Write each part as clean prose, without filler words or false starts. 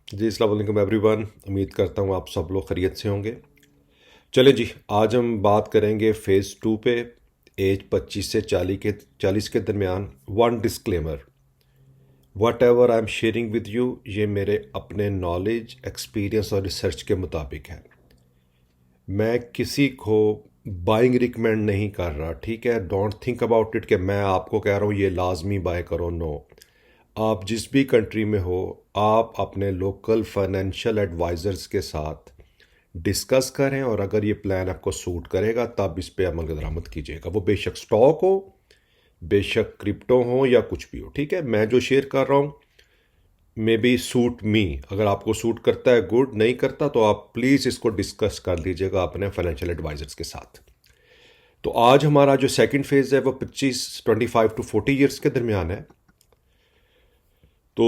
जी अस्सलाम वालेकुम एवरीवन। उम्मीद करता हूँ आप सब लोग खैरियत से होंगे। चलें जी, आज हम बात करेंगे फ़ेज़ 2 पे। एज 25 से 40 के दरमियान। One disclaimer, what ever I am sharing with you, ये मेरे अपने नॉलेज, एक्सपीरियंस और रिसर्च के मुताबिक है। मैं किसी को बाइंग रिकमेंड नहीं कर रहा, ठीक है। डोंट थिंक अबाउट इट कि मैं आपको कह रहा हूँ ये लाजमी बाय करो। नो, आप जिस भी कंट्री में हो, आप अपने लोकल फाइनेंशियल एडवाइज़र्स के साथ डिस्कस करें और अगर ये प्लान आपको सूट करेगा तब इस पे अमल दरामद कीजिएगा। वो बेशक स्टॉक हो, बेशक क्रिप्टो हो या कुछ भी हो, ठीक है। मैं जो शेयर कर रहा हूँ मे बी सूट मी। अगर आपको सूट करता है गुड, नहीं करता तो आप प्लीज़ इसको डिस्कस कर लीजिएगा अपने फाइनेंशियल एडवाइजर्स के साथ। तो आज हमारा जो सेकंड फेज़ है वो 25 टू 40 ईयर्स के दरमियान है। तो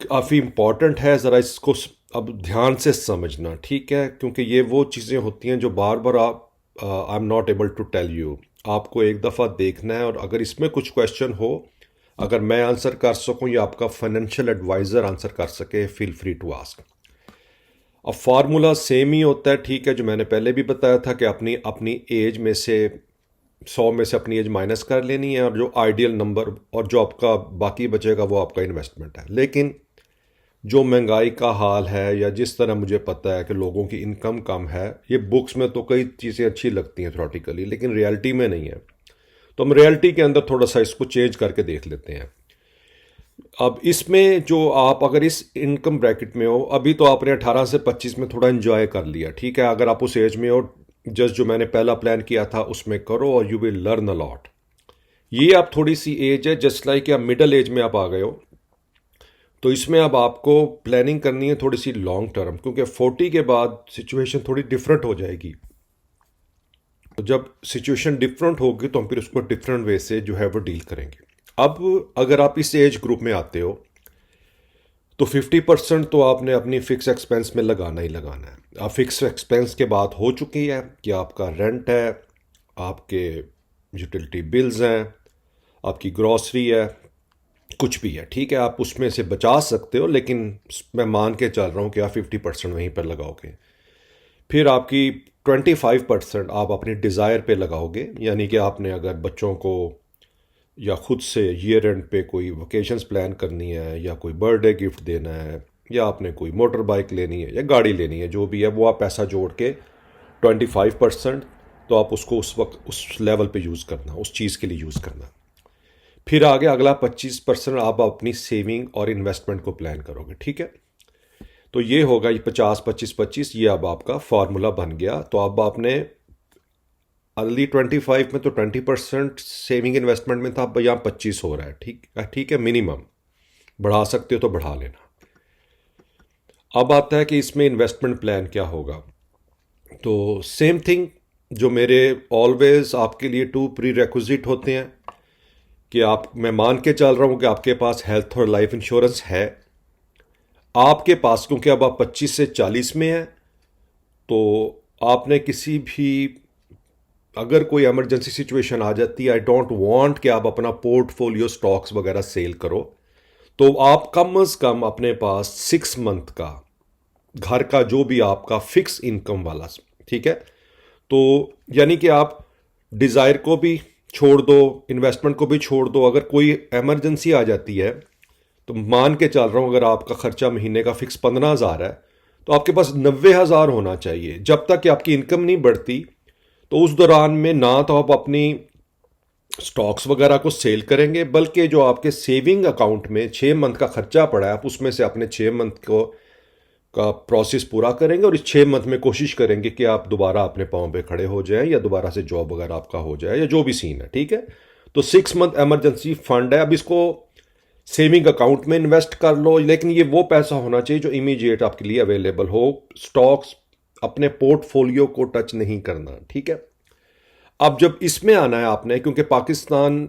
काफ़ी इम्पॉर्टेंट है, ज़रा इसको अब ध्यान से समझना, ठीक है। क्योंकि ये वो चीज़ें होती हैं जो बार बार आप I am not able to tell you, आपको एक दफ़ा देखना है। और अगर इसमें कुछ क्वेश्चन हो, अगर मैं आंसर कर सकूं या आपका फाइनेंशियल एडवाइज़र आंसर कर सके, फील फ्री टू आस्क। अब फार्मूला सेम ही होता है, ठीक है, जो मैंने पहले भी बताया था कि अपनी अपनी एज में से 100 में से अपनी एज माइनस कर लेनी है और जो आइडियल नंबर और जो आपका बाकी बचेगा वो आपका इन्वेस्टमेंट है। लेकिन जो महंगाई का हाल है या जिस तरह मुझे पता है कि लोगों की इनकम कम है, ये बुक्स में तो कई चीज़ें अच्छी लगती हैं थ्योरेटिकली, लेकिन रियलिटी में नहीं है। तो हम रियलिटी के अंदर थोड़ा सा इसको चेंज करके देख लेते हैं। अब इसमें जो आप अगर इस इनकम ब्रैकेट में हो, अभी तो आपने 18 से 25 में थोड़ा इन्जॉय कर लिया, ठीक है। अगर आप उस एज में हो, जस्ट जो मैंने पहला प्लान किया था उसमें करो और you will learn a lot. ये आप थोड़ी सी एज है, जस्ट लाइक आप मिडल एज में आप आ गए हो, तो इसमें अब आपको प्लानिंग करनी है थोड़ी सी लॉन्ग टर्म, क्योंकि 40 के बाद सिचुएशन थोड़ी डिफरेंट हो जाएगी। तो जब सिचुएशन डिफरेंट होगी तो हम फिर उसको डिफरेंट वे से जो है वो डील करेंगे। अब अगर आप इस एज ग्रुप में आते हो तो 50% तो आपने अपनी फिक्स एक्सपेंस में लगाना ही लगाना है। अब फिक्स एक्सपेंस के बाद हो चुकी है कि आपका रेंट है, आपके यूटिलिटी बिल्स हैं, आपकी ग्रॉसरी है, कुछ भी है, ठीक है। आप उसमें से बचा सकते हो, लेकिन मैं मान के चल रहा हूँ कि आप 50% वहीं पर लगाओगे। फिर आपकी 25% आप अपनी डिज़ायर पे लगाओगे, यानी कि आपने अगर बच्चों को या खुद से ईयर एंड पे कोई वकेशंस प्लान करनी है या कोई बर्थडे गिफ्ट देना है या आपने कोई मोटर बाइक लेनी है या गाड़ी लेनी है, जो भी है वो आप पैसा जोड़ के 25%, तो आप उसको उस वक्त उस लेवल पे यूज़ करना, उस चीज़ के लिए यूज़ करना। फिर आगे अगला 25% आप अपनी सेविंग और इन्वेस्टमेंट को प्लान करोगे, ठीक है। तो ये होगा, ये 50 25 25, ये अब आपका फार्मूला बन गया। तो अब आपने अर्ली 25 में तो 20% सेविंग इन्वेस्टमेंट में था, अब यहाँ 25 हो रहा है, ठीक है, ठीक है। मिनिमम बढ़ा सकते हो तो बढ़ा लेना। अब आता है कि इसमें इन्वेस्टमेंट प्लान क्या होगा। तो सेम थिंग, जो मेरे ऑलवेज आपके लिए टू प्री रेक्विजिट होते हैं कि आप, मैं मान के चल रहा हूँ कि आपके पास हेल्थ और लाइफ इंश्योरेंस है आपके पास, क्योंकि अब आप 25 से 40 में हैं। तो आपने किसी भी, अगर कोई इमरजेंसी सिचुएशन आ जाती है, आई डोंट वांट कि आप अपना पोर्टफोलियो स्टॉक्स वगैरह सेल करो, तो आप कम से कम अपने पास 6 मंथ का घर का जो भी आपका फिक्स इनकम वाला, ठीक है। तो यानी कि आप डिज़ायर को भी छोड़ दो, इन्वेस्टमेंट को भी छोड़ दो। अगर कोई इमरजेंसी आ जाती है, तो मान के चल रहा हूँ अगर आपका खर्चा महीने का फिक्स 15,000 है, तो आपके पास 90,000 होना चाहिए। जब तक कि आपकी इनकम नहीं बढ़ती, तो उस दौरान में ना तो आप अपनी स्टॉक्स वगैरह को सेल करेंगे, बल्कि जो आपके सेविंग अकाउंट में 6 मंथ का खर्चा पड़ा है, आप उसमें से अपने 6 मंथ को का प्रोसेस पूरा करेंगे और इस 6 मंथ में कोशिश करेंगे कि आप दोबारा अपने पाँव पे खड़े हो जाएं या दोबारा से जॉब वगैरह आपका हो जाए या जो भी सीन है, ठीक है। तो 6 मंथ इमरजेंसी फंड है। अब इसको सेविंग अकाउंट में इन्वेस्ट कर लो, लेकिन ये वो पैसा होना चाहिए जो इमीडिएट आपके लिए अवेलेबल हो। स्टॉक्स, अपने पोर्टफोलियो को टच नहीं करना, ठीक है। अब जब इसमें आना है आपने, क्योंकि पाकिस्तान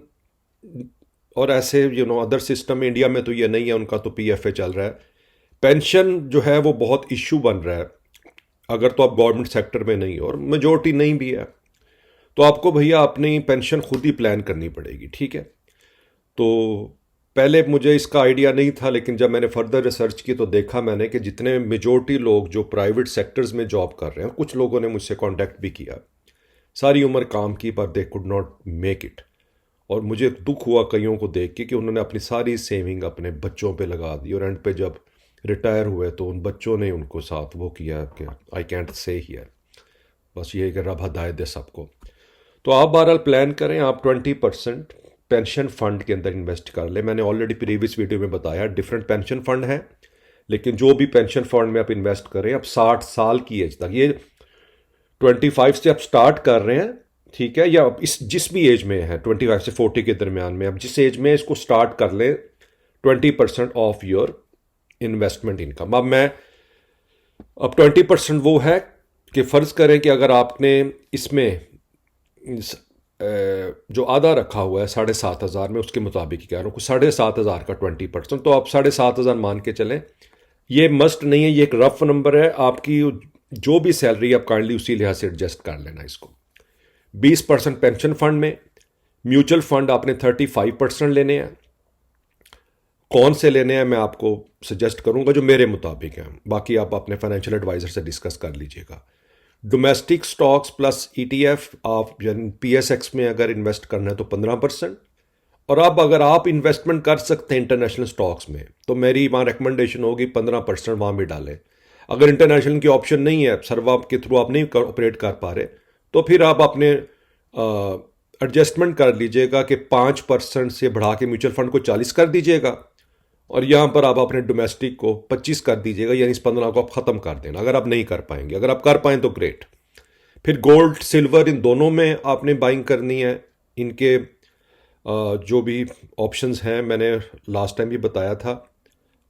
और ऐसे अदर सिस्टम, इंडिया में तो ये नहीं है, उनका तो पीएफए चल रहा है। पेंशन जो है वो बहुत इश्यू बन रहा है, अगर तो आप गवर्नमेंट सेक्टर में नहीं हो और मेजोरिटी नहीं भी है, तो आपको भैया अपनी पेंशन खुद ही प्लान करनी पड़ेगी, ठीक है। तो पहले मुझे इसका आइडिया नहीं था, लेकिन जब मैंने फर्दर रिसर्च की तो देखा मैंने कि जितने मेजॉरिटी लोग जो प्राइवेट सेक्टर्स में जॉब कर रहे हैं, कुछ लोगों ने मुझसे कांटेक्ट भी किया, सारी उम्र काम की पर they could not make it. और मुझे दुख हुआ कईयों को देख के कि उन्होंने अपनी सारी सेविंग अपने बच्चों पे लगा दी, और एंड पे जब रिटायर हुए तो उन बच्चों ने उनको साथ वो किया कि आई कैंट से हियर, बस ये कि रब हदायत दे सबको। तो आप बहरहाल प्लान करें, आप 20% पेंशन फंड के अंदर इन्वेस्ट कर लें। मैंने ऑलरेडी प्रीवियस वीडियो में बताया डिफरेंट पेंशन फंड है, लेकिन जो भी पेंशन फंड में आप इन्वेस्ट करें, अब 60 साल की एज तक, ये 25 से आप स्टार्ट कर रहे हैं, ठीक है, या इस जिस भी एज में है 25 से 40 के दरमियान में, अब जिस एज में इसको स्टार्ट कर लें, 20% ऑफ योर इन्वेस्टमेंट इनकम। अब 20% वो है कि फ़र्ज़ करें कि अगर आपने इसमें जो आधा रखा हुआ है 7,500 में, उसके मुताबिक ही कह रहा हूँ, 7,500 का 20%, तो आप 7,500 मान के चलें। ये मस्ट नहीं है, ये एक रफ नंबर है। आपकी जो भी सैलरी, आप काइंडली उसी लिहाज से एडजस्ट कर लेना इसको। 20% पेंशन फंड में, म्यूचुअल फंड आपने 35% लेने हैं। कौन से लेने हैं मैं आपको सजेस्ट करूंगा जो मेरे मुताबिक हैं, बाकी आप अपने फाइनेंशियल एडवाइजर से डिस्कस कर लीजिएगा। डोमेस्टिक स्टॉक्स प्लस ईटीएफ, आप यानी पीएसएक्स में अगर इन्वेस्ट करना है तो 15%। और अब अगर आप इन्वेस्टमेंट कर सकते हैं इंटरनेशनल स्टॉक्स में, तो मेरी वहाँ रिकमेंडेशन होगी 15% वहाँ भी डालें। अगर इंटरनेशनल की ऑप्शन नहीं है, सर्वाप के थ्रू आप नहीं ऑपरेट कर पा रहे, तो फिर आप अपने एडजस्टमेंट कर लीजिएगा कि 5% से बढ़ा के म्यूचुअल फंड को 40 कर दीजिएगा, और यहाँ पर आप अपने डोमेस्टिक को 25 कर दीजिएगा, यानी इस 15 को आप ख़त्म कर देना अगर आप नहीं कर पाएंगे। अगर आप कर पाएँ तो ग्रेट। फिर गोल्ड सिल्वर इन दोनों में आपने बाइंग करनी है। इनके जो भी ऑप्शंस हैं मैंने लास्ट टाइम भी बताया था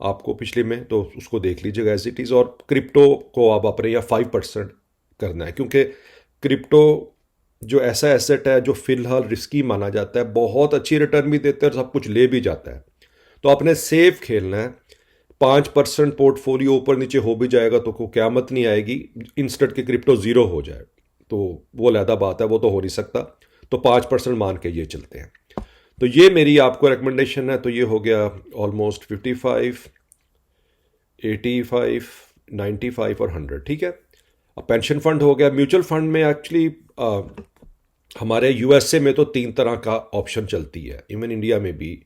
आपको पिछले में, तो उसको देख लीजिएगा एज इट इज़। और क्रिप्टो को आप अपने यहाँ 5% करना है, क्योंकि क्रिप्टो जो ऐसा एसेट है जो फ़िलहाल रिस्की माना जाता है, बहुत अच्छी रिटर्न भी देता है और सब कुछ ले भी जाता है, तो आपने सेफ खेलना है। 5% पोर्टफोलियो ऊपर नीचे हो भी जाएगा तो कोई क़यामत नहीं आएगी, इंस्टेंट के क्रिप्टो ज़ीरो हो जाए तो वो अलहदा बात है, वो तो हो नहीं सकता। तो 5% मान के ये चलते हैं। तो ये मेरी आपको रिकमेंडेशन है। तो ये हो गया ऑलमोस्ट 55, 85, 95 और 100, ठीक है। अब पेंशन फंड हो गया। म्यूचुअल फंड में एक्चुअली हमारे यूएसए में तो 3 तरह का ऑप्शन चलती है, इवन इंडिया में भी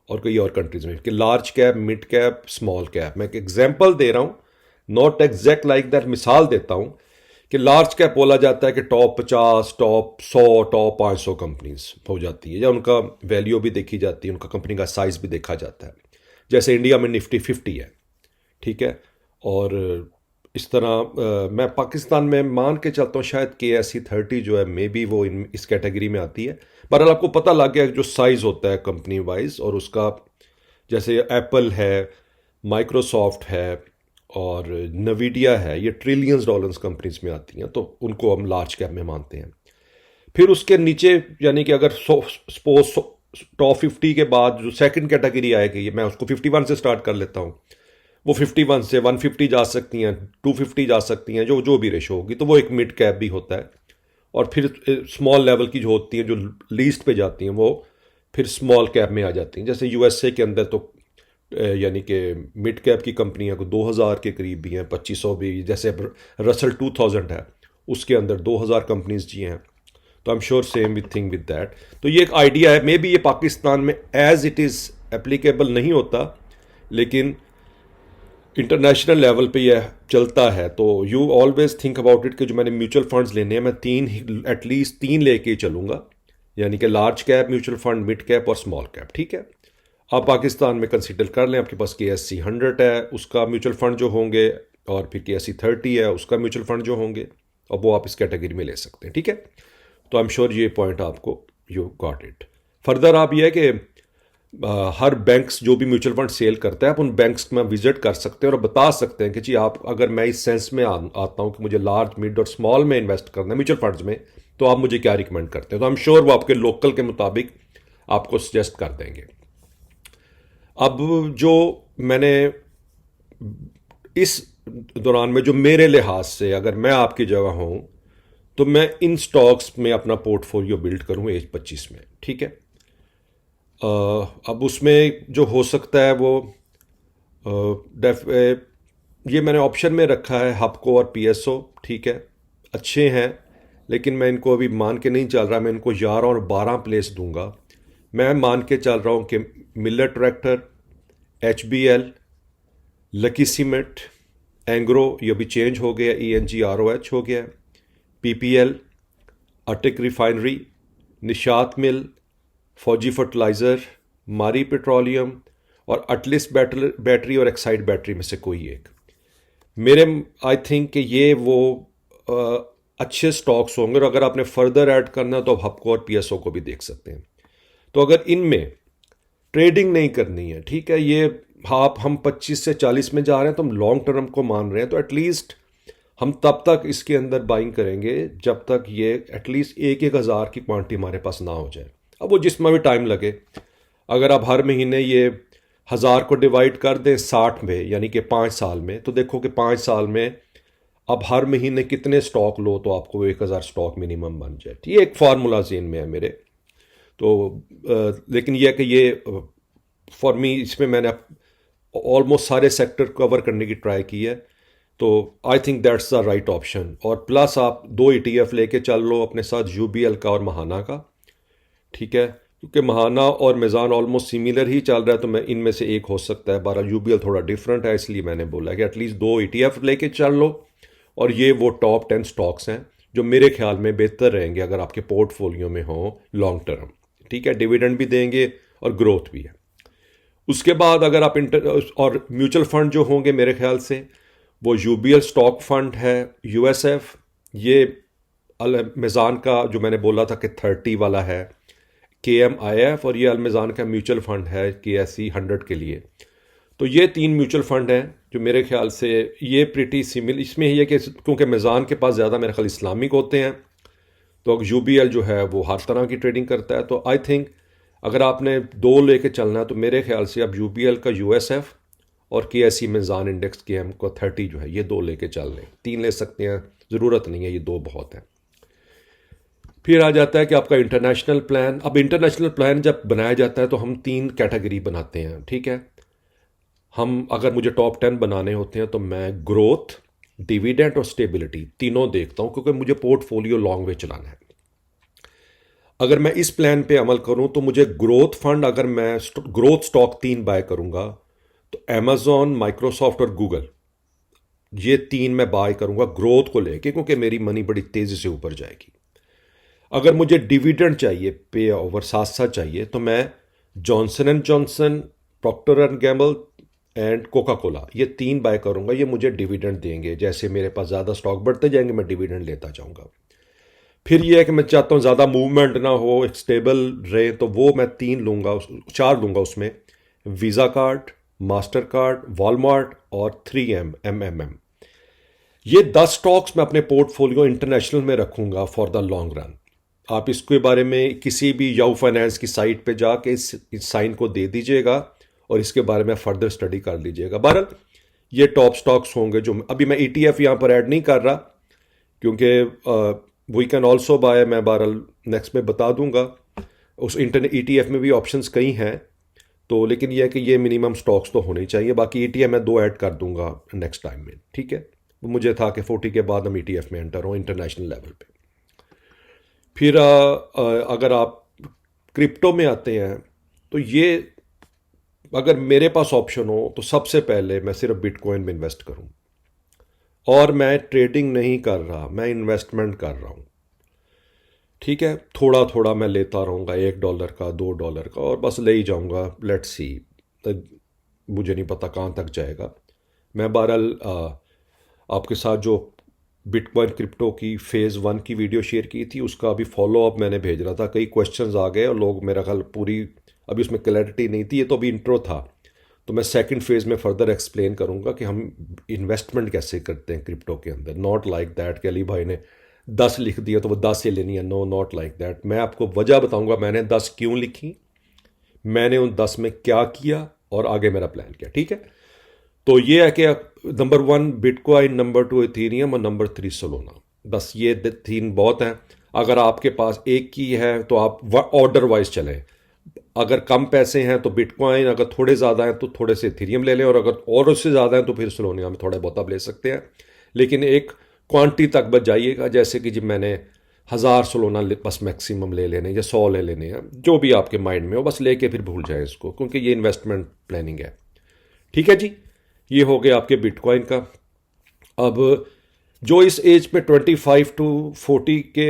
और कई और कंट्रीज़ में, कि large cap, mid cap, small cap. मैं एक एग्जांपल दे रहा हूँ, नॉट एग्जैक्ट लाइक दैट, मिसाल देता हूँ कि लार्ज कैप बोला जाता है कि टॉप 50, टॉप 100, टॉप 500 कंपनीज हो जाती है, या उनका वैल्यू भी देखी जाती है, उनका कंपनी का साइज़ भी देखा जाता है। जैसे इंडिया में निफ्टी 50 है, ठीक है। और इस तरह मैं पाकिस्तान में मान के चलता हूँ शायद KSE 30 जो है, मे बी वो इस कैटेगरी में आती है। बहरहाल आपको पता लग गया जो साइज़ होता है कंपनी वाइज, और उसका जैसे एप्पल है, माइक्रोसॉफ्ट है और नवीडिया है, ये ट्रिलियंस डॉलर्स कंपनीज में आती हैं, तो उनको हम लार्ज कैप में मानते हैं। फिर उसके नीचे यानी कि अगर सपोज टॉप 50 के बाद जो सेकंड कैटेगरी आएगी, मैं उसको 51 से स्टार्ट कर लेता हूँ, वो 51 से 150 जा सकती हैं, 250 जा सकती हैं, जो भी रेशो होगी, तो वो एक मिड कैप भी होता है। और फिर स्मॉल लेवल की जो होती हैं, जो लीस्ट पे जाती हैं, वो फिर स्मॉल कैप में आ जाती हैं। जैसे यूएसए के अंदर तो यानी कि मिड कैप की कंपनियां को 2000 के करीब भी हैं, 2500 भी, जैसे रसल 2000 है उसके अंदर 2000 कंपनीज जी हैं। तो I am sure same with thing with that. तो ये एक आइडिया है, मे बी ये पाकिस्तान में एज इट इज़ एप्लीकेबल नहीं होता, लेकिन इंटरनेशनल लेवल पे यह चलता है। तो you always think about it कि जो मैंने म्यूचुअल फंड्स लेने हैं, मैं एटलीस्ट तीन लेके ही चलूँगा, यानी कि large cap mutual fund, mid cap और स्मॉल कैप, ठीक है। आप पाकिस्तान में कंसिडर कर लें, आपके पास KSE 100 है, उसका म्यूचुअल फंड जो होंगे, और फिर KSE 30 है, उसका म्यूचुअल फंड जो होंगे, और वो आप इस कैटेगरी में ले सकते हैं, ठीक है। तो आई एम श्योर ये पॉइंट आपको यू गॉट इट। फर्दर आप ये है कि हर बैंक्स जो भी म्यूचुअल फंड सेल करता है, आप उन बैंक्स में विजिट कर सकते हैं और बता सकते हैं कि जी आप, अगर मैं इस सेंस में आता हूँ कि मुझे लार्ज, मिड और स्मॉल में इन्वेस्ट करना है म्यूचुअल फंड्स में, तो आप मुझे क्या रिकमेंड करते हैं। तो आई एम श्योर वो आपके लोकल के मुताबिक आपको सजेस्ट कर देंगे। अब जो मैंने इस दौरान में, जो मेरे लिहाज से अगर मैं आपकी जगह हूं, तो मैं इन स्टॉक्स में अपना पोर्टफोलियो बिल्ड करूं एज 25 में, ठीक है। अब उसमें जो हो सकता है वो अ, ये मैंने ऑप्शन में रखा है हपको और पीएसओ। ठीक है, अच्छे हैं, लेकिन मैं इनको अभी मान के नहीं चल रहा। मैं इनको 11 और 12 प्लेस दूंगा। मैं मान के चल रहा हूँ कि Miller tractor, HBL, lucky cement, Engro ये भी चेंज हो गया, ENGROH हो गया, PPL, अटिक रिफाइनरी, निशात मिल, फौजी फर्टिलाइज़र, मारी पेट्रोलियम और अटलिस बैटरी और एक्साइड बैटरी में से कोई एक। मेरे आई थिंक कि ये वो अच्छे स्टॉक्स होंगे। और अगर आपने फर्दर ऐड करना है तो आप हपको और पीएसओ को भी देख सकते हैं। तो अगर इनमें ट्रेडिंग नहीं करनी है, ठीक है, ये आप हम 25 से 40 में जा रहे हैं तो हम लॉन्ग टर्म को मान रहे हैं, तो एटलीस्ट हम तब तक इसके अंदर बाइंग करेंगे जब तक ये एटलीस्ट एक एक हज़ार की क्वांटिटी हमारे पास ना हो जाए। अब वो जिसमें भी टाइम लगे, अगर आप हर महीने ये 1000 को डिवाइड कर दें 60 में, यानी कि 5 साल में, तो देखो कि 5 साल में अब हर महीने कितने स्टॉक लो तो आपको 1000 स्टॉक मिनिमम बन जाए। ये एक फार्मूला जेन में है मेरे। तो लेकिन यह है कि ये फॉर मी इसमें मैंने ऑलमोस्ट सारे सेक्टर कवर करने की ट्राई की है। तो I think that's the right option. और प्लस आप 2 ETF लेके चल लो अपने साथ, UBL का और महाना का। ठीक है, क्योंकि महाना और मिज़ान ऑलमोस्ट सिमिलर ही चल रहा है, तो मैं इनमें से एक हो सकता है। 12 UBL थोड़ा डिफरेंट है, इसलिए मैंने बोला कि एटलीस्ट 2 ETF लेके चल लो। और ये वो टॉप 10 स्टॉक्स हैं जो मेरे ख्याल में बेहतर रहेंगे अगर आपके पोर्टफोलियो में हो लॉन्ग टर्म। ठीक है, डिविडेंड भी देंगे और ग्रोथ भी है। उसके बाद अगर आप और म्यूचुअल फंड जो होंगे मेरे ख्याल से वो UBL स्टॉक फंड है, USF, ये मिज़ान का जो मैंने बोला था कि 30 वाला है, KMIF, और ये अलमिज़ान का म्यूचुअल फंड है KSE 100 के लिए। तो ये 3 म्यूचुअल फंड हैं जो मेरे ख्याल से ये प्रिटी सिमिल। इसमें ये कि क्योंकि मिज़ान के पास ज़्यादा मेरे ख्याल इस्लामिक होते हैं, तो UBL जो है वो हर तरह की ट्रेडिंग करता है। तो आई थिंक अगर आपने 2 लेके चलना है तो मेरे ख्याल से अब UBL का USF और KSE मिज़ान इंडेक्स KM को 30 जो है ये 2 लेके चल लें। 3 ले सकते हैं, ज़रूरत नहीं है, ये 2 बहुत है। फिर आ जाता है कि आपका इंटरनेशनल प्लान। अब इंटरनेशनल प्लान जब बनाया जाता है तो हम 3 कैटेगरी बनाते हैं। ठीक है, हम अगर मुझे टॉप 10 बनाने होते हैं तो मैं ग्रोथ, डिविडेंड और स्टेबिलिटी तीनों देखता हूं, क्योंकि मुझे पोर्टफोलियो लॉन्ग वे चलाना है। अगर मैं इस प्लान पे अमल करूं तो मुझे ग्रोथ फंड, अगर मैं ग्रोथ स्टॉक 3 बाय करूंगा तो अमेजॉन, माइक्रोसॉफ्ट और गूगल, ये 3 मैं बाय करूंगा ग्रोथ को लेके, क्योंकि मेरी मनी बड़ी तेजी से ऊपर जाएगी। अगर मुझे डिविडेंड चाहिए, पे ओवर साथ साथ चाहिए, तो मैं Johnson and Johnson, Procter and Gamble and Coca Cola, ये 3 बाय करूंगा। ये मुझे डिविडेंड देंगे, जैसे मेरे पास ज़्यादा स्टॉक बढ़ते जाएंगे मैं डिविडेंड लेता जाऊंगा। फिर ये है कि मैं चाहता हूँ ज़्यादा मूवमेंट ना हो, एक स्टेबल रहे, तो वो मैं 3 लूँगा, 4 लूँगा उसमें, visa card, master card, Walmart और 3M। ये 10 स्टॉक्स मैं अपने पोर्टफोलियो इंटरनेशनल में रखूंगा फॉर द लॉन्ग रन। आप इसके बारे में किसी भी याहू फाइनेंस की साइट पे जाके इस साइन को दे दीजिएगा और इसके बारे में फर्दर स्टडी कर लीजिएगा। बहरहाल ये टॉप स्टॉक्स होंगे जो अभी मैं ETF यहाँ पर ऐड नहीं कर रहा, क्योंकि वी कैन ऑल्सो बाय, मैं बहरहाल नेक्स्ट में बता दूंगा। उस इंटरनेट ETF में भी ऑप्शंस कई हैं, तो लेकिन यह है कि ये मिनिमम स्टॉक्स तो होने चाहिए। बाकी ETF मैं 2 ऐड कर दूंगा नेक्स्ट टाइम में। ठीक है, मुझे था कि 40 के बाद हम ETF में एंटर हो इंटरनेशनल लेवल पे। फिर अगर आप क्रिप्टो में आते हैं तो ये अगर मेरे पास ऑप्शन हो तो सबसे पहले मैं सिर्फ बिटकॉइन में इन्वेस्ट करूं। और मैं ट्रेडिंग नहीं कर रहा, मैं इन्वेस्टमेंट कर रहा हूं। ठीक है, थोड़ा थोड़ा मैं लेता रहूंगा, $1 का, $2 का, और बस ले ही जाऊंगा। लेट्स सी, मुझे नहीं पता कहाँ तक जाएगा। मैं बहरहाल आपके साथ जो बिटकॉइन क्रिप्टो की फेज़ 1 की वीडियो शेयर की थी उसका अभी फॉलो अप मैंने भेज रहा था। कई क्वेश्चंस आ गए और लोग, मेरा ख्याल पूरी अभी उसमें क्लैरिटी नहीं थी, ये तो अभी इंट्रो था। तो मैं सेकंड फेज़ में फर्दर एक्सप्लेन करूंगा कि हम इन्वेस्टमेंट कैसे करते हैं क्रिप्टो के अंदर। नॉट लाइक दैट कि अली भाई ने 10 लिख दिया तो वो 10 से लेनी है, नो, नॉट लाइक दैट। मैं आपको वजह बताऊंगा मैंने 10 क्यों लिखी, मैंने उन 10 में क्या किया और आगे मेरा प्लान क्या। ठीक है, तो ये है कि नंबर 1 बिटकॉइन, नंबर 2 इथेरियम और नंबर 3 सोलोना। बस ये 3 बहुत हैं। अगर आपके पास एक की है तो आप ऑर्डर वाइज चलें। अगर कम पैसे हैं तो बिटकॉइन, अगर थोड़े ज़्यादा हैं तो थोड़े से इथेरियम ले लें, और अगर और उससे ज़्यादा हैं तो फिर सोलोनिया में थोड़ा बहुत आप ले सकते हैं। लेकिन एक क्वांटिटी तक बच जाइएगा, जैसे कि जब मैंने 1000 सोलोना बस मैक्सिमम ले लेने या 100 ले लेने हैं, जो भी आपके माइंड में हो बस लेके फिर भूल जाए इसको, क्योंकि ये इन्वेस्टमेंट प्लानिंग है। ठीक है जी, ये हो गया आपके बिटकॉइन का। अब जो इस एज पे 25 टू 40 के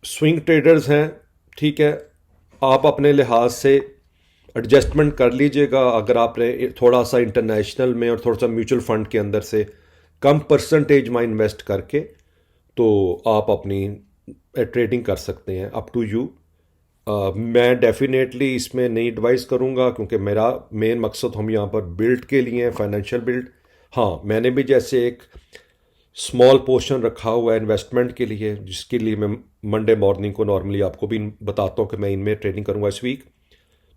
स्विंग ट्रेडर्स हैं, ठीक है, आप अपने लिहाज से एडजस्टमेंट कर लीजिएगा। अगर आपने थोड़ा सा इंटरनेशनल में और थोड़ा सा म्यूचुअल फंड के अंदर से कम परसेंटेज में इन्वेस्ट करके, तो आप अपनी ट्रेडिंग कर सकते हैं, अप टू यू। मैं डेफिनेटली इसमें नहीं एडवाइस करूंगा, क्योंकि मेरा मेन मकसद हम यहाँ पर बिल्ड के लिए हैं, फाइनेंशियल बिल्ड। हाँ, मैंने भी जैसे एक स्मॉल पोर्शन रखा हुआ है इन्वेस्टमेंट के लिए, जिसके लिए मैं मंडे मॉर्निंग को नॉर्मली आपको भी बताता हूँ कि मैं इनमें ट्रेडिंग करूँगा इस वीक।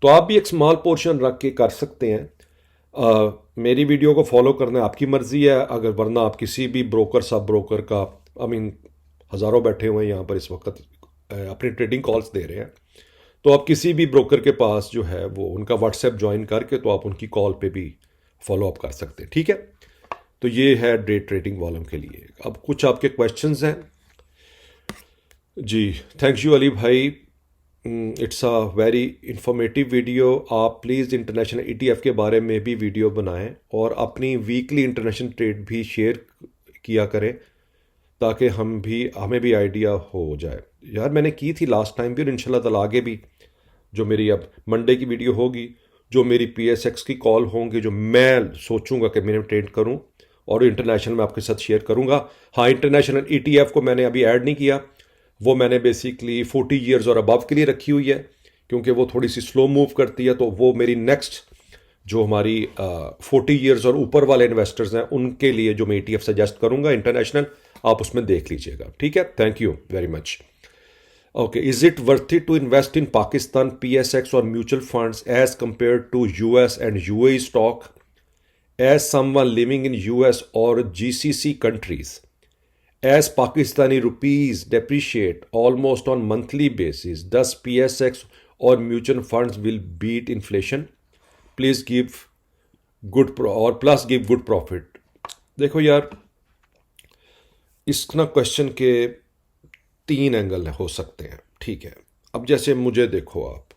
तो आप भी एक स्मॉल पोर्शन रख के कर सकते हैं। मेरी वीडियो को फॉलो करना आपकी मर्ज़ी है, अगर वरना आप किसी भी ब्रोकर सब ब्रोकर का, आई मीन हज़ारों बैठे हुए हैं यहाँ पर इस वक्त अपनी ट्रेडिंग कॉल्स दे रहे हैं, तो आप किसी भी ब्रोकर के पास जो है वो उनका व्हाट्सएप ज्वाइन करके तो आप उनकी कॉल पे भी फॉलो अप कर सकते हैं। ठीक है, तो ये है डे ट्रेडिंग वॉल्यूम के लिए। अब कुछ आपके क्वेश्चंस हैं जी। थैंक यू अली भाई, it's a very informative video. आप प्लीज़ इंटरनेशनल ईटीएफ के बारे में भी वीडियो बनाएं और अपनी वीकली इंटरनेशनल ट्रेड भी शेयर किया करें, ताकि हमें भी आइडिया हो जाए। यार मैंने की थी लास्ट टाइम भी, और इंशाल्लाह ताला आगे भी जो मेरी अब मंडे की वीडियो होगी, जो मेरी पीएसएक्स की कॉल होंगी, जो मैं सोचूंगा कि मैंने ट्रेड करूं और इंटरनेशनल में आपके साथ शेयर करूंगा। हाँ, इंटरनेशनल ईटीएफ को मैंने अभी ऐड नहीं किया, वो मैंने बेसिकली 40 ईयर्स और अबव के लिए रखी हुई है, क्योंकि वो थोड़ी सी स्लो मूव करती है। तो वो मेरी नेक्स्ट जो हमारी 40 ईयर्स और ऊपर वाले इन्वेस्टर्स हैं उनके लिए जो मैं ईटीएफ सजेस्ट करूंगा इंटरनेशनल, आप उसमें देख लीजिएगा। ठीक है, thank you very much. Okay, is it worth it to invest in Pakistan PSX or mutual funds as compared to US and UAE stock? As someone living in US or GCC countries, as Pakistani rupees depreciate almost on monthly basis, does PSX or mutual funds will beat inflation? Please give or plus give good profit. देखो यार, इस ना question के 3 angle हो सकते हैं। ठीक है, अब जैसे मुझे देखो, आप,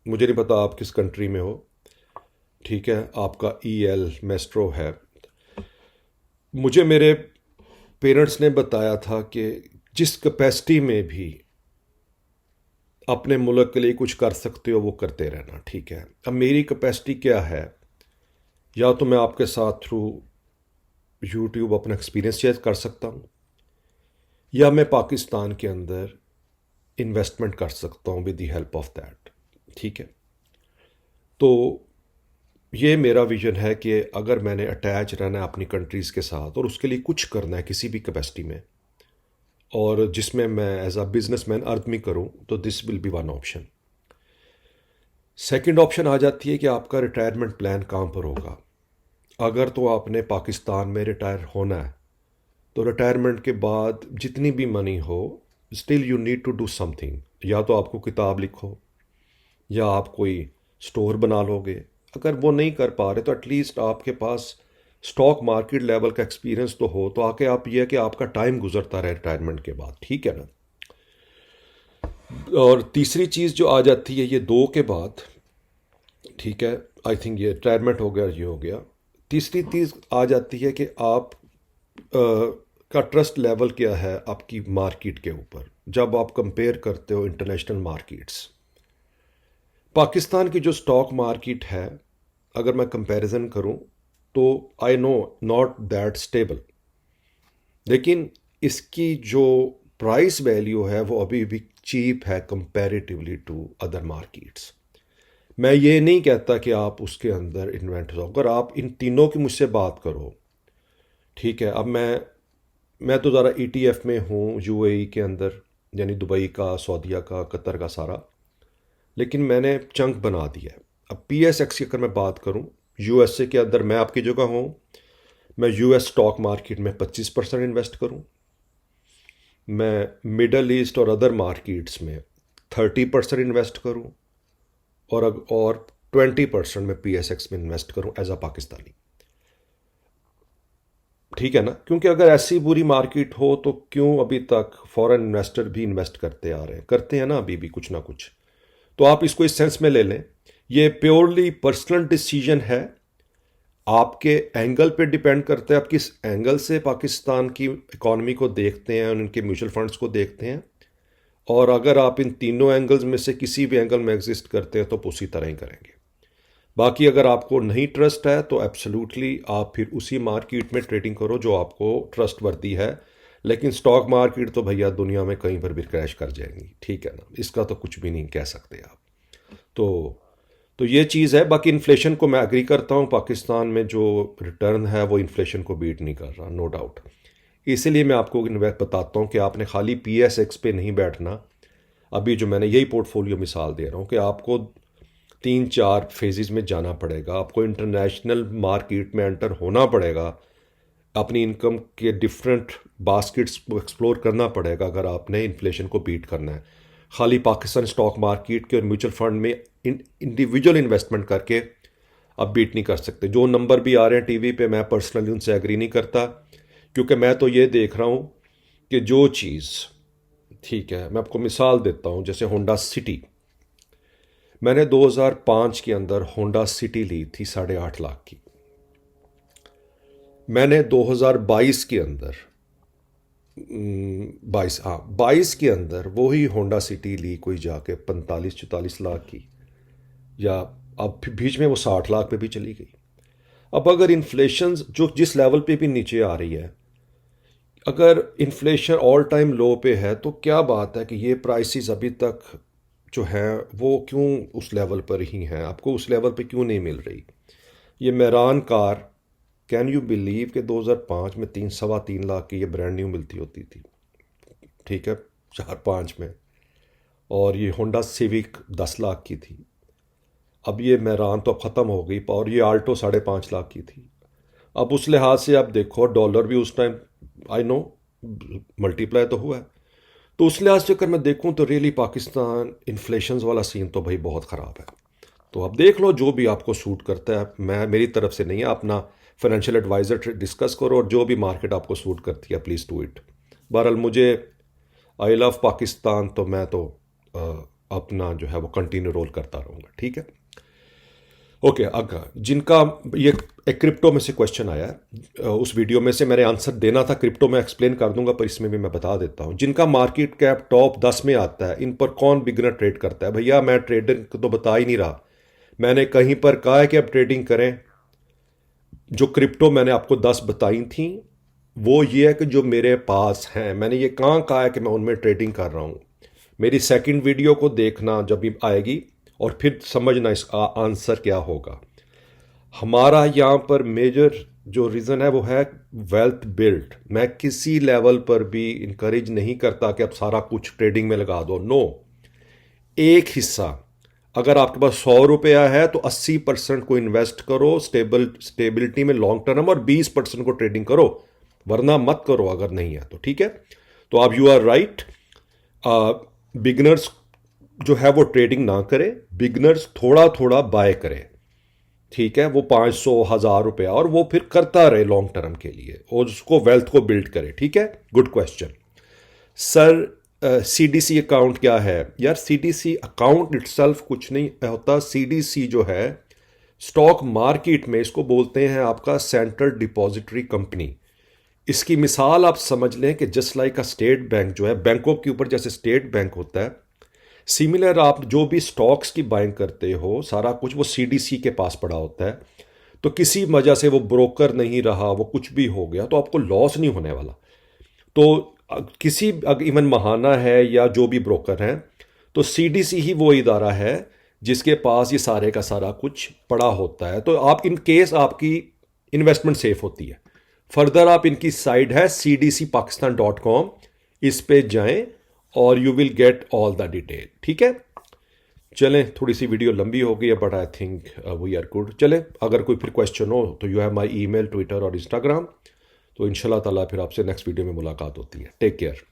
मुझे नहीं पता आप किस कंट्री में हो, ठीक है, आपका EL मेस्ट्रो है। मुझे मेरे पेरेंट्स ने बताया था कि जिस कैपेसिटी में भी अपने मुल्क के लिए कुछ कर सकते हो वो करते रहना। ठीक है, अब मेरी कैपेसिटी क्या है, या तो मैं आपके साथ थ्रू यूट्यूब अपना एक्सपीरियंस शेयर कर सकता हूँ, या मैं पाकिस्तान के अंदर इन्वेस्टमेंट कर सकता हूँ with the help of that. ठीक है, तो ये मेरा विजन है कि अगर मैंने अटैच रहना है अपनी कंट्रीज़ के साथ और उसके लिए कुछ करना है किसी भी कैपेसिटी में, और जिसमें मैं एज अ बिजनेसमैन अर्न भी करूँ, तो this will be one option. Second option आ जाती है कि आपका रिटायरमेंट प्लान कहाँ पर होगा। अगर तो आपने पाकिस्तान में रिटायर होना है, तो रिटायरमेंट के बाद जितनी भी मनी हो, still you need to do something. या तो आपको किताब लिखो, या आप कोई स्टोर बना लोगे। अगर वो नहीं कर पा रहे तो एटलीस्ट आपके पास स्टॉक मार्केट लेवल का एक्सपीरियंस तो हो, तो आके आप ये कि आपका टाइम गुजरता रहे रिटायरमेंट के बाद। ठीक है ना। और तीसरी चीज़ जो आ जाती है ये 2 के बाद, ठीक है, आई थिंक ये रिटायरमेंट हो गया, ये हो गया। तीसरी चीज़ आ जाती है कि आप का ट्रस्ट लेवल क्या है आपकी मार्केट के ऊपर, जब आप कंपेयर करते हो इंटरनेशनल मार्केट्स। पाकिस्तान की जो स्टॉक मार्केट है, अगर मैं कंपैरिजन करूं, तो I know not that stable, लेकिन इसकी जो प्राइस वैल्यू है वो अभी भी चीप है कंपैरेटिवली टू अदर मार्केट्स। मैं ये नहीं कहता कि आप उसके अंदर इन्वेस्ट हो। अगर आप इन तीनों की मुझसे बात करो, ठीक है, अब मैं तो ज़रा ETF में हूँ UAE के अंदर, यानी दुबई का, सऊदीया का, कतर का सारा, लेकिन मैंने चंक बना दिया है। अब PSX की अगर मैं बात करूँ, USA के अंदर मैं आपकी जगह हूँ, मैं US स्टॉक मार्केट में 25% इन्वेस्ट करूँ, मैं मिडल ईस्ट और अदर मार्केट्स में 30% इन्वेस्ट करूँ, और 20% में PSX में इन्वेस्ट करूं एज अ पाकिस्तानी। ठीक है ना, क्योंकि अगर ऐसी बुरी मार्केट हो तो क्यों अभी तक फॉरेन इन्वेस्टर भी इन्वेस्ट करते आ रहे हैं, करते हैं ना अभी भी कुछ ना कुछ। तो आप इसको इस सेंस में ले लें, ये प्योरली पर्सनल डिसीजन है, आपके एंगल पे डिपेंड करता है, आप किस एंगल से पाकिस्तान की इकॉनमी को देखते हैं और उनके म्यूचुअल फंड्स को देखते हैं। और अगर आप इन तीनों एंगल्स में से किसी भी एंगल में एग्जिस्ट करते हैं तो आप उसी तरह ही करेंगे। बाकी अगर आपको नहीं ट्रस्ट है तो एब्सोल्युटली आप फिर उसी मार्केट में ट्रेडिंग करो जो आपको ट्रस्ट वर्दी है। लेकिन स्टॉक मार्केट तो भैया दुनिया में कहीं पर भी क्रैश कर जाएंगी, ठीक है ना, इसका तो कुछ भी नहीं कह सकते आप। तो ये चीज़ है। बाकी इन्फ्लेशन को मैं एग्री करता हूँ, पाकिस्तान में जो रिटर्न है वो इन्फ्लेशन को बीट नहीं कर रहा, नो डाउट। इसीलिए मैं आपको बताता हूँ कि आपने खाली PSX पे नहीं बैठना। अभी जो मैंने यही पोर्टफोलियो मिसाल दे रहा हूँ कि आपको 3-4 फेजेस में जाना पड़ेगा, आपको इंटरनेशनल मार्केट में एंटर होना पड़ेगा, अपनी इनकम के डिफरेंट बास्केट्स को एक्सप्लोर करना पड़ेगा अगर आपने इन्फ्लेशन को बीट करना है। खाली पाकिस्तान स्टॉक मार्केट के और म्यूचुअल फंड में इंडिविजुअल इन्वेस्टमेंट करके आप बीट नहीं कर सकते। जो नंबर भी आ रहे हैं टीवी पे, मैं पर्सनली उनसे एग्री नहीं करता, क्योंकि मैं तो ये देख रहा हूँ कि जो चीज़, ठीक है, मैं आपको मिसाल देता हूँ, जैसे होंडा सिटी, मैंने 2005 के अंदर होंडा सिटी ली थी 8.5 लाख की। मैंने 2022 के अंदर 22 के अंदर वही होंडा सिटी ली कोई जाके 45-44 लाख की, या अब बीच में वो 60 लाख पे भी चली गई। अब अगर इन्फ्लेशन जो जिस लेवल पे भी नीचे आ रही है, अगर इन्फ्लेशन ऑल टाइम लो पे है, तो क्या बात है कि ये प्राइसेस अभी तक जो है वो क्यों उस लेवल पर ही हैं, आपको उस लेवल पे क्यों नहीं मिल रही। ये Mehran car, can you believe कि 2005 में 3-3.25 लाख की ये ब्रांड न्यू मिलती होती थी, ठीक है, 4-5 में। और ये होंडा सिविक 10 लाख की थी। अब ये मेरान तो अब ख़त्म हो गई, और ये आल्टो 5.5 लाख की थी। अब उस लिहाज से आप देखो, डॉलर भी उस टाइम आई नो मल्टीप्लाई तो हुआ है। तो उस लिहाज से अगर मैं देखूं तो रियली पाकिस्तान इन्फ्लेशन वाला सीन तो भाई बहुत ख़राब है। तो आप देख लो जो भी आपको सूट करता है, मैं मेरी तरफ से नहीं है, अपना फाइनेंशियल एडवाइज़र डिस्कस करो, और जो भी मार्केट आपको सूट करती है प्लीज़ डू इट। बहरहाल मुझे आई लव पाकिस्तान, तो मैं तो अपना जो है वो कंटिन्यू रोल करता रहूँगा, ठीक है। ओके, अगर जिनका ये एक क्रिप्टो में से क्वेश्चन आया है, उस वीडियो में से मैंने आंसर देना था, क्रिप्टो में एक्सप्लेन कर दूंगा, पर इसमें भी मैं बता देता हूं। जिनका मार्केट कैप टॉप 10 में आता है, इन पर कौन बिगनर ट्रेड करता है? भैया मैं ट्रेडिंग तो बता ही नहीं रहा, मैंने कहीं पर कहा है कि आप ट्रेडिंग करें। जो क्रिप्टो मैंने आपको 10 बताई थी वो ये है कि जो मेरे पास हैं, मैंने ये कहाँ कहा है कि मैं उनमें ट्रेडिंग कर रहा हूँ। मेरी सेकंड वीडियो को देखना जब भी आएगी, और फिर समझना इसका आंसर क्या होगा। हमारा यहाँ पर मेजर जो रीज़न है वो है वेल्थ बिल्ड। मैं किसी लेवल पर भी इनकरेज नहीं करता कि आप सारा कुछ ट्रेडिंग में लगा दो, नो। एक हिस्सा, अगर आपके पास 100 रुपया है तो 80% को इन्वेस्ट करो स्टेबिलिटी में लॉन्ग टर्म, और 20% को ट्रेडिंग करो, वरना मत करो अगर नहीं है तो, ठीक है। तो आप यू आर राइट, बिगनर्स जो है वो ट्रेडिंग ना करें, बिगनर्स थोड़ा थोड़ा बाय करें, ठीक है, वो 500-1000 रुपया, और वो फिर करता रहे लॉन्ग टर्म के लिए, और उसको वेल्थ को बिल्ड करे, ठीक है। Good question sir. CDC account क्या है? यार CDC अकाउंट इटसेल्फ कुछ नहीं होता। CDC जो है स्टॉक मार्केट में इसको बोलते हैं आपका सेंट्रल डिपॉजिटरी कंपनी। इसकी मिसाल आप समझ लें कि just like a state bank जो है, बैंकों के ऊपर जैसे स्टेट बैंक होता है, सिमिलर आप जो भी स्टॉक्स की बाइंग करते हो सारा कुछ वो CDC के पास पड़ा होता है। तो किसी वजह से वो ब्रोकर नहीं रहा, वो कुछ भी हो गया, तो आपको लॉस नहीं होने वाला। तो किसी इवन महाना है या जो भी ब्रोकर हैं, तो CDC ही वो इदारा है जिसके पास ये सारे का सारा कुछ पड़ा होता है। तो आप इन केस आपकी इन्वेस्टमेंट सेफ होती है। फर्दर आप इनकी साइट है cdcpakistan.com, इस पे जाएं और you will get all the detail, ठीक है। चलें, थोड़ी सी वीडियो लंबी हो गई है, but I think we are good. चलें, अगर कोई फिर क्वेश्चन हो तो you have my email, Twitter और इंस्टाग्राम। तो इंशाल्लाह ताला फिर आपसे नेक्स्ट वीडियो में मुलाकात होती है। Take care.